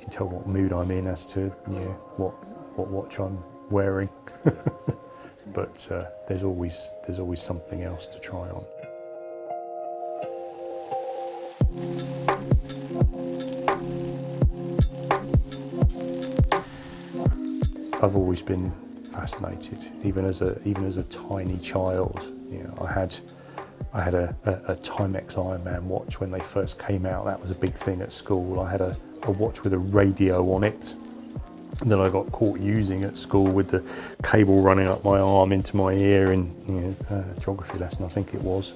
can tell what mood I'm in as to what watch I'm wearing. But there's always something else to try on. I've always been fascinated, even as a tiny child. You know, I had a Timex Ironman watch when they first came out. That was a big thing at school. I had a watch with a radio on it that I got caught using at school with the cable running up my arm into my ear in geography lesson, I think it was.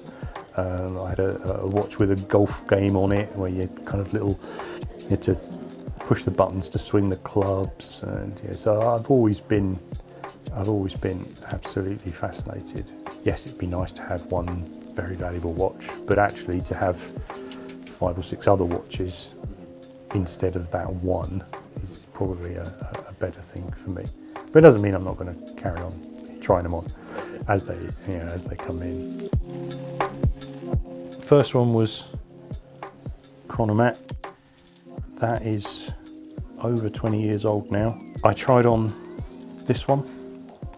I had a watch with a golf game on it where you had to push the buttons to swing the clubs, and so I've always been absolutely fascinated. Yes, it'd be nice to have one very valuable watch, but actually to have 5 or 6 other watches instead of that one is probably a better thing for me. But it doesn't mean I'm not going to carry on trying them on as they come in. First one was Chronomat. That is over 20 years old now. I tried on this one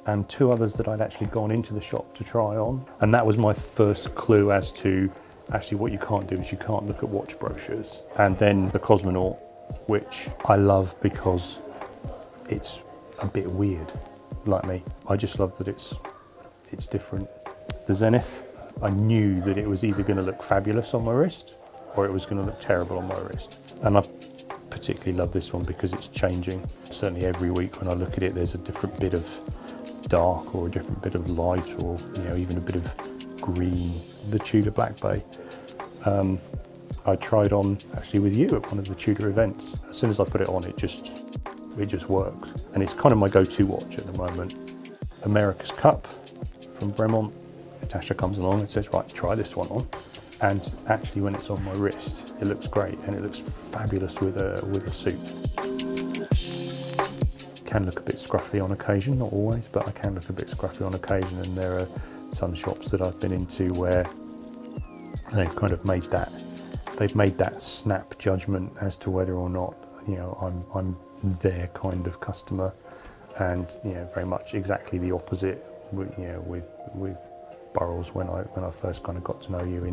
and 2 others that I'd actually gone into the shop to try on, and that was my first clue as to actually what you can't do is you can't look at watch brochures. And then the Cosmonaute, which I love because it's a bit weird, like me. I just love that it's different. The Zenith, I knew that it was either going to look fabulous on my wrist or it was going to look terrible on my wrist. And I particularly love this one because it's changing. Certainly every week when I look at it, there's a different bit of dark or a different bit of light, or even a bit of green. The Tudor Black Bay. I tried on actually with you at one of the Tudor events. As soon as I put it on, it just worked, and it's kind of my go-to watch at the moment. America's Cup from Bremont. Natasha comes along and says, right, try this one on. And actually when it's on my wrist, it looks great, and it looks fabulous with a suit. Can look a bit scruffy on occasion, not always, but I can look a bit scruffy on occasion, and there are some shops that I've been into where they've kind of made that snap judgment as to whether or not I'm their kind of customer, and very much exactly the opposite with Burrells when I first kind of got to know you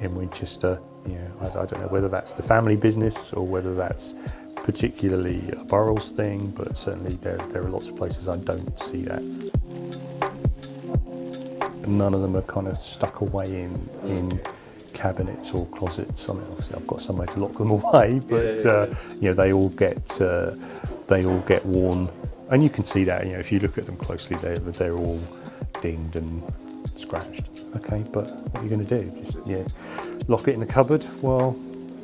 in Winchester. I don't know whether that's the family business or whether that's particularly a Burrells thing, but certainly there are lots of places I don't see that. None of them are kind of stuck away in cabinets or closets. I mean, obviously I've got somewhere to lock them away, but they all get worn, and you can see that. If you look at them closely, they're all dinged and scratched. Okay, but what are you going to do? Just lock it in the cupboard? Well,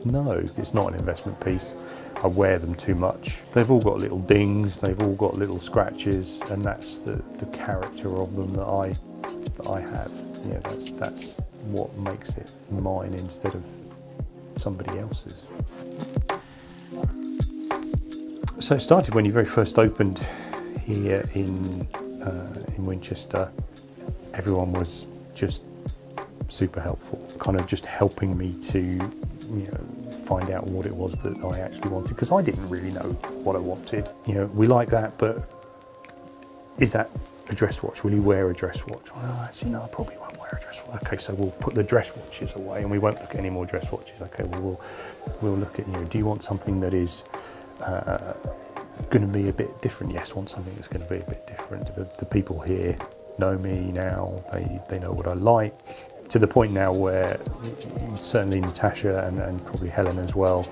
no, it's not an investment piece. I wear them too much. They've all got little dings, they've all got little scratches, and that's the character of them that I have. That's what makes it mine instead of somebody else's. So it started when you very first opened here in Winchester. Everyone was just super helpful, kind of just helping me to find out what it was that I actually wanted, because I didn't really know what I wanted. We like that, but is that a dress watch? Will you wear a dress watch? Well, actually, no, I probably won't wear a dress watch. Okay, so we'll put the dress watches away and we won't look at any more dress watches. Okay, well, we'll look at, do you want something that is going to be a bit different? Yes, I want something that's going to be a bit different. The people here know me now, they know what I like, to the point now where certainly Natasha and probably Helen as well,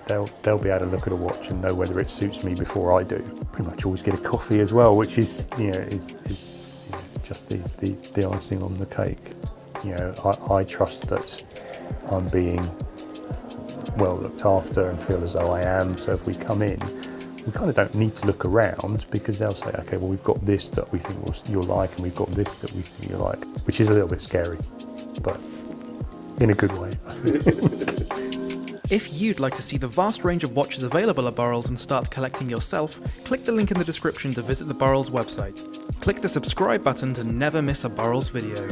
they'll be able to look at a watch and know whether it suits me before I do. Pretty much always get a coffee as well, which is just the icing on the cake. I trust that I'm being well looked after and feel as though I am. So if we come in, we kind of don't need to look around, because they'll say, okay, well, we've got this that we think you'll like, and we've got this that we think you'll like, which is a little bit scary, but in a good way, I think. If you'd like to see the vast range of watches available at Burrells and start collecting yourself, click the link in the description to visit the Burrells website. Click the subscribe button to never miss a Burrells video.